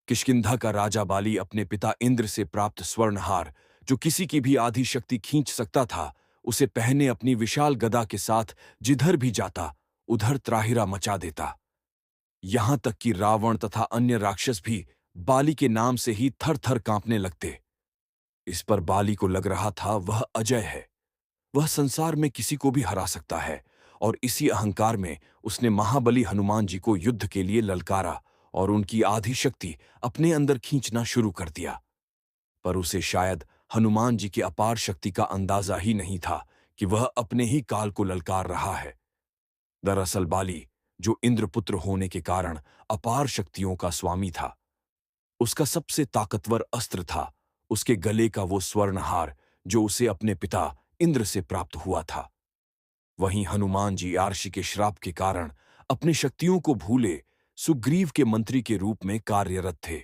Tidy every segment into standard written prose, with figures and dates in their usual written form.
किष्किंधा का राजा बाली अपने पिता इंद्र से प्राप्त स्वर्णहार, जो किसी की भी आधी शक्ति खींच सकता था, उसे पहने अपनी विशाल गदा के साथ जिधर भी जाता उधर त्राहिरा मचा देता। यहां तक कि रावण तथा अन्य राक्षस भी बाली के नाम से ही थर थर कांपने लगते। इस पर बाली को लग रहा था वह अजय है, वह संसार में किसी को भी हरा सकता है, और इसी अहंकार में उसने महाबली हनुमान जी को युद्ध के लिए ललकारा और उनकी आधी शक्ति अपने अंदर खींचना शुरू कर दिया। पर उसे शायद हनुमान जी की अपार शक्ति का अंदाजा ही नहीं था कि वह अपने ही काल को ललकार रहा है। दरअसल बाली, जो इंद्रपुत्र होने के कारण अपार शक्तियों का स्वामी था, उसका सबसे ताकतवर अस्त्र था उसके गले का वो स्वर्णहार, जो उसे अपने पिता इंद्र से प्राप्त हुआ था। वहीं हनुमान जी आर्षि के श्राप के कारण अपनी शक्तियों को भूले सुग्रीव के मंत्री के रूप में कार्यरत थे।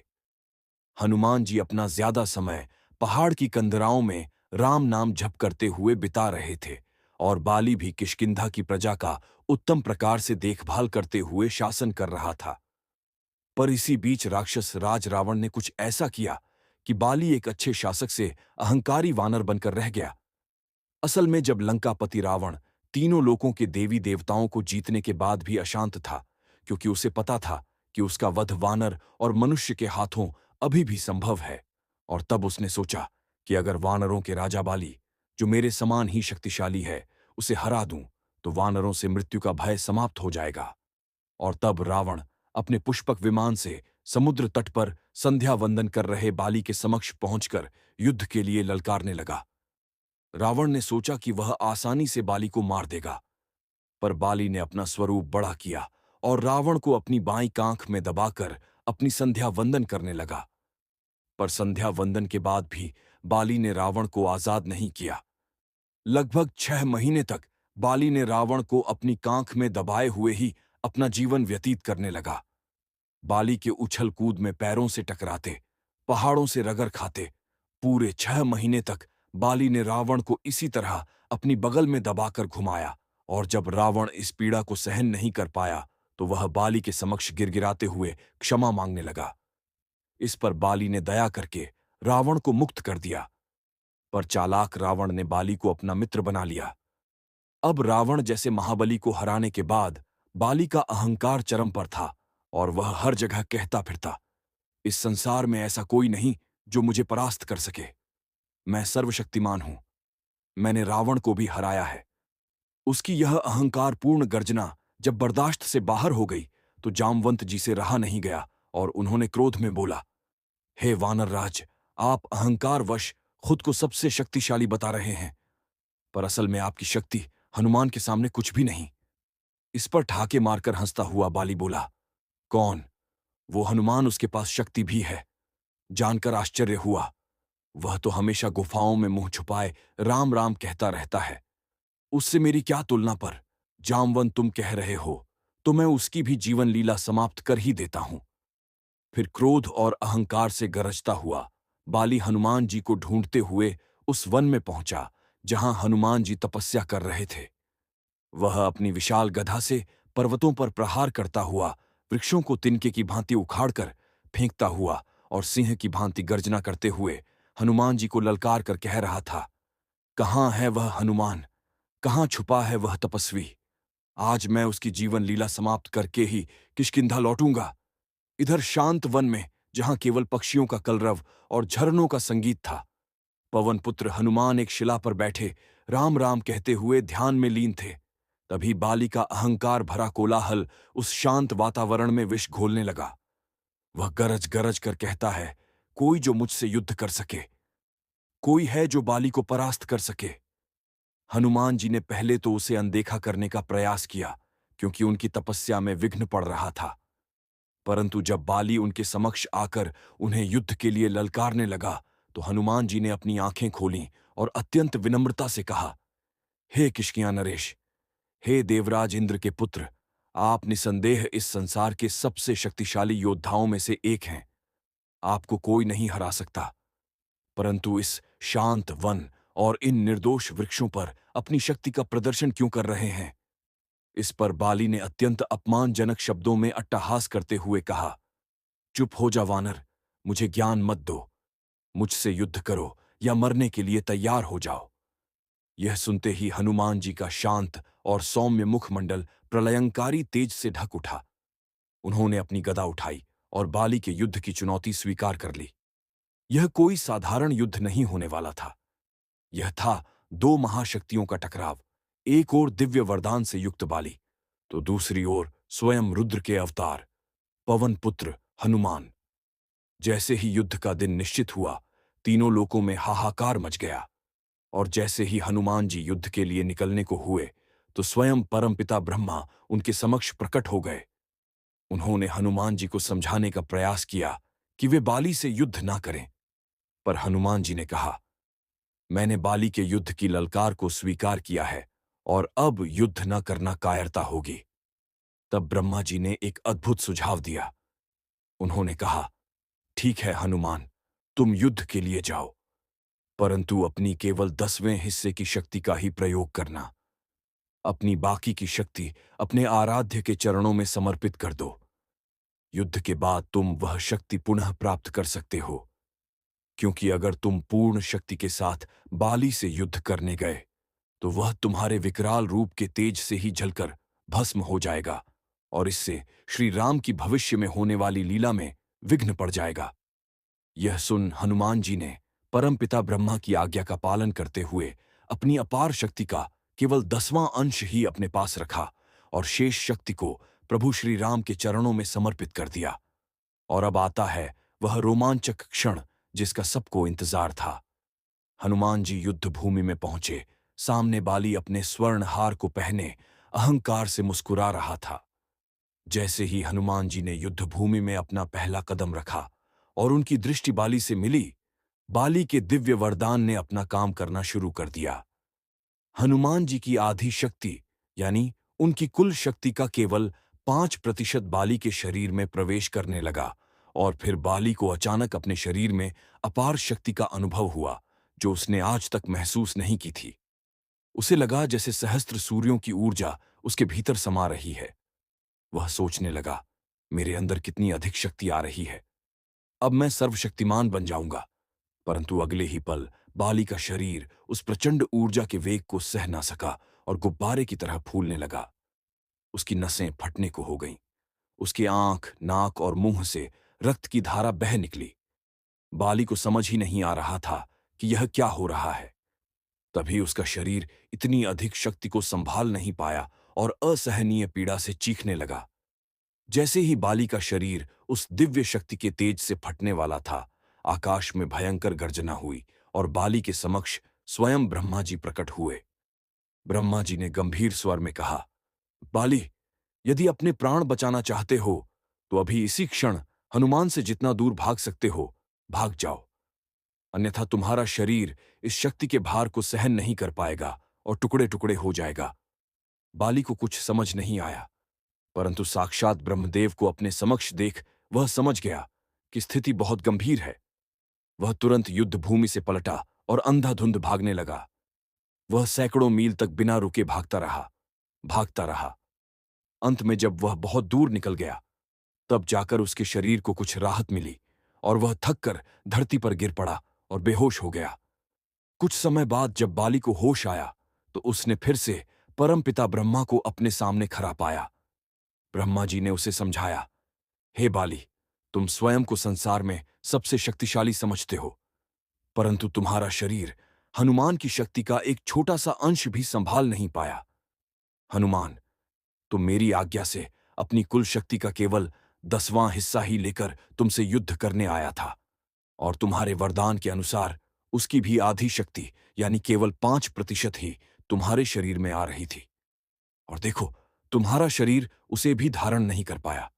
हनुमान जी अपना ज्यादा समय पहाड़ की कंदराओं में राम नाम जप करते हुए बिता रहे थे, और बाली भी किष्किंधा की प्रजा का उत्तम प्रकार से देखभाल करते हुए शासन कर रहा था। पर इसी बीच राक्षस राज रावण ने कुछ ऐसा किया कि बाली एक अच्छे शासक से अहंकारी वानर बनकर रह गया। असल में जब लंकापति रावण तीनों लोकों के देवी देवताओं को जीतने के बाद भी अशांत था, क्योंकि उसे पता था कि उसका वध वानर और मनुष्य के हाथों अभी भी संभव है, और तब उसने सोचा कि अगर वानरों के राजा बाली, जो मेरे समान ही शक्तिशाली है, उसे हरा दूं तो वानरों से मृत्यु का भय समाप्त हो जाएगा। और तब रावण अपने पुष्पक विमान से समुद्र तट पर संध्या वंदन कर रहे बाली के समक्ष पहुंचकर युद्ध के लिए ललकारने लगा। रावण ने सोचा कि वह आसानी से बाली को मार देगा, पर बाली ने अपना स्वरूप बड़ा किया और रावण को अपनी बाईं कांख में दबाकर अपनी संध्या वंदन करने लगा। पर संध्या वंदन के बाद भी बाली ने रावण को आजाद नहीं किया। लगभग 6 महीने तक बाली ने रावण को अपनी कांख में दबाए हुए ही अपना जीवन व्यतीत करने लगा। बाली के उछल कूद में पैरों से टकराते, पहाड़ों से रगड़ खाते, पूरे 6 महीने तक बाली ने रावण को इसी तरह अपनी बगल में दबाकर घुमाया, और जब रावण इस पीड़ा को सहन नहीं कर पाया तो वह बाली के समक्ष गिड़गिड़ाते हुए क्षमा मांगने लगा। इस पर बाली ने दया करके रावण को मुक्त कर दिया। पर चालाक रावण ने बाली को अपना मित्र बना लिया। अब रावण जैसे महाबली को हराने के बाद बाली का अहंकार चरम पर था, और वह हर जगह कहता फिरता, इस संसार में ऐसा कोई नहीं जो मुझे परास्त कर सके। मैं सर्वशक्तिमान हूं, मैंने रावण को भी हराया है। उसकी यह अहंकारपूर्ण गर्जना जब बर्दाश्त से बाहर हो गई तो जामवंत जी से रहा नहीं गया, और उन्होंने क्रोध में बोला, हे वानर राज, आप अहंकारवश खुद को सबसे शक्तिशाली बता रहे हैं, पर असल में आपकी शक्ति हनुमान के सामने कुछ भी नहीं। इस पर ठाके मारकर हंसता हुआ बाली बोला, कौन? वो हनुमान, उसके पास शक्ति भी है। जानकर आश्चर्य हुआ, वह तो हमेशा गुफाओं में मुंह छुपाए राम राम कहता रहता है। उससे मेरी क्या तुलना? पर जामवंत तुम कह रहे हो तो मैं उसकी भी जीवन लीला समाप्त कर ही देता हूं। फिर क्रोध और अहंकार से गरजता हुआ बाली हनुमान जी को ढूंढते हुए उस वन में पहुंचा जहां हनुमान जी तपस्या कर रहे थे। वह अपनी विशाल गदा से पर्वतों पर प्रहार करता हुआ, वृक्षों को तिनके की भांति उखाड़कर फेंकता हुआ और सिंह की भांति गर्जना करते हुए हनुमान जी को ललकार कर कह रहा था, कहाँ है वह हनुमान? कहाँ छुपा है वह तपस्वी? आज मैं उसकी जीवन लीला समाप्त करके ही किष्किंधा लौटूंगा। इधर शांत वन में, जहां केवल पक्षियों का कलरव और झरनों का संगीत था, पवन पुत्र हनुमान एक शिला पर बैठे राम राम कहते हुए ध्यान में लीन थे। तभी बाली का अहंकार भरा कोलाहल उस शांत वातावरण में विष घोलने लगा। वह गरज गरज कर कहता है, कोई जो मुझसे युद्ध कर सके, कोई है जो बाली को परास्त कर सके। हनुमान जी ने पहले तो उसे अनदेखा करने का प्रयास किया, क्योंकि उनकी तपस्या में विघ्न पड़ रहा था। परंतु जब बाली उनके समक्ष आकर उन्हें युद्ध के लिए ललकारने लगा तो हनुमान जी ने अपनी आंखें खोलीं और अत्यंत विनम्रता से कहा, हे किष्किंधा नरेश, हे देवराज इंद्र के पुत्र, आप निसंदेह इस संसार के सबसे शक्तिशाली योद्धाओं में से एक हैं। आपको कोई नहीं हरा सकता, परंतु इस शांत वन और इन निर्दोष वृक्षों पर अपनी शक्ति का प्रदर्शन क्यों कर रहे हैं? इस पर बाली ने अत्यंत अपमानजनक शब्दों में अट्टहास करते हुए कहा, चुप हो जा वानर, मुझे ज्ञान मत दो, मुझसे युद्ध करो या मरने के लिए तैयार हो जाओ। यह सुनते ही हनुमान जी का शांत और सौम्य मुखमंडल प्रलयंकारी तेज से ढक उठा। उन्होंने अपनी गदा उठाई और बाली के युद्ध की चुनौती स्वीकार कर ली। यह कोई साधारण युद्ध नहीं होने वाला था। यह था दो महाशक्तियों का टकराव। एक ओर दिव्य वरदान से युक्त बाली, तो दूसरी ओर स्वयं रुद्र के अवतार पवन पुत्र हनुमान। जैसे ही युद्ध का दिन निश्चित हुआ, तीनों लोकों में हाहाकार मच गया। और जैसे ही हनुमान जी युद्ध के लिए निकलने को हुए, तो स्वयं परमपिता ब्रह्मा उनके समक्ष प्रकट हो गए। उन्होंने हनुमान जी को समझाने का प्रयास किया कि वे बाली से युद्ध ना करें, पर हनुमान जी ने कहा, मैंने बाली के युद्ध की ललकार को स्वीकार किया है और अब युद्ध न करना कायरता होगी। तब ब्रह्मा जी ने एक अद्भुत सुझाव दिया। उन्होंने कहा, ठीक है हनुमान, तुम युद्ध के लिए जाओ, परंतु अपनी केवल 10वें हिस्से की शक्ति का ही प्रयोग करना। अपनी बाकी की शक्ति अपने आराध्य के चरणों में समर्पित कर दो। युद्ध के बाद तुम वह शक्ति पुनः प्राप्त कर सकते हो, क्योंकि अगर तुम पूर्ण शक्ति के साथ बाली से युद्ध करने गए, तो वह तुम्हारे विकराल रूप के तेज से ही जलकर भस्म हो जाएगा और इससे श्री राम की भविष्य में होने वाली लीला में विघ्न पड़ जाएगा। यह सुन हनुमान जी ने परमपिता ब्रह्मा की आज्ञा का पालन करते हुए अपनी अपार शक्ति का केवल 10वां अंश ही अपने पास रखा और शेष शक्ति को प्रभु श्री राम के चरणों में समर्पित कर दिया। और अब आता है वह रोमांचक क्षण जिसका सबको इंतजार था। हनुमान जी युद्ध भूमि में पहुंचे। सामने बाली अपने स्वर्ण हार को पहने अहंकार से मुस्कुरा रहा था। जैसे ही हनुमान जी ने युद्ध भूमि में अपना पहला कदम रखा और उनकी दृष्टि बाली से मिली, बाली के दिव्य वरदान ने अपना काम करना शुरू कर दिया। हनुमान जी की आधी शक्ति यानी उनकी कुल शक्ति का केवल 5% बाली के शरीर में प्रवेश करने लगा और फिर बाली को अचानक अपने शरीर में अपार शक्ति का अनुभव हुआ जो उसने आज तक महसूस नहीं की थी। उसे लगा जैसे सहस्त्र सूर्यों की ऊर्जा उसके भीतर समा रही है। वह सोचने लगा, मेरे अंदर कितनी अधिक शक्ति आ रही है, अब मैं सर्वशक्तिमान बन जाऊंगा। परंतु अगले ही पल बाली का शरीर उस प्रचंड ऊर्जा के वेग को सह ना सका और गुब्बारे की तरह फूलने लगा। उसकी नसें फटने को हो गईं। उसकी आंख, नाक और मुंह से रक्त की धारा बह निकली। बाली को समझ ही नहीं आ रहा था कि यह क्या हो रहा है। तभी उसका शरीर इतनी अधिक शक्ति को संभाल नहीं पाया और असहनीय पीड़ा से चीखने लगा। जैसे ही बाली का शरीर उस दिव्य शक्ति के तेज से फटने वाला था, आकाश में भयंकर गर्जना हुई और बाली के समक्ष स्वयं ब्रह्मा जी प्रकट हुए। ब्रह्मा जी ने गंभीर स्वर में कहा, बाली, यदि अपने प्राण बचाना चाहते हो तो अभी इसी क्षण हनुमान से जितना दूर भाग सकते हो भाग जाओ, अन्यथा तुम्हारा शरीर इस शक्ति के भार को सहन नहीं कर पाएगा और टुकड़े टुकड़े हो जाएगा। बाली को कुछ समझ नहीं आया, परंतु साक्षात ब्रह्मदेव को अपने समक्ष देख वह समझ गया कि स्थिति बहुत गंभीर है। वह तुरंत युद्ध भूमि से पलटा और अंधाधुंध भागने लगा। वह सैकड़ों मील तक बिना रुके भागता रहा, भागता रहा। अंत में जब वह बहुत दूर निकल गया, तब जाकर उसके शरीर को कुछ राहत मिली और वह थककर धरती पर गिर पड़ा और बेहोश हो गया। कुछ समय बाद जब बाली को होश आया, तो उसने फिर से परमपिता ब्रह्मा को अपने सामने खड़ा पाया। ब्रह्मा जी ने उसे समझाया, हे बाली, तुम स्वयं को संसार में सबसे शक्तिशाली समझते हो, परंतु तुम्हारा शरीर हनुमान की शक्ति का एक छोटा सा अंश भी संभाल नहीं पाया। हनुमान, तुम मेरी आज्ञा से अपनी कुल शक्ति का केवल 10वां हिस्सा ही लेकर तुमसे युद्ध करने आया था और तुम्हारे वरदान के अनुसार उसकी भी आधी शक्ति यानी केवल 5% ही तुम्हारे शरीर में आ रही थी। और देखो, तुम्हारा शरीर उसे भी धारण नहीं कर पाया।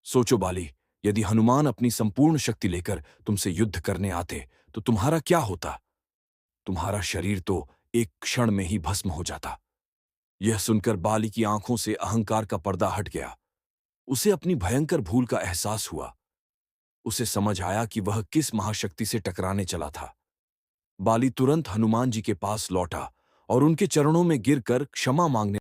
सोचो बाली, यदि हनुमान अपनी संपूर्ण शक्ति लेकर तुमसे युद्ध करने आते तो तुम्हारा क्या होता? तुम्हारा शरीर तो एक क्षण में ही भस्म हो जाता। यह सुनकर बाली की आंखों से अहंकार का पर्दा हट गया। उसे अपनी भयंकर भूल का एहसास हुआ। उसे समझ आया कि वह किस महाशक्ति से टकराने चला था। बाली तुरंत हनुमान जी के पास लौटा और उनके चरणों में गिरकर क्षमा मांगने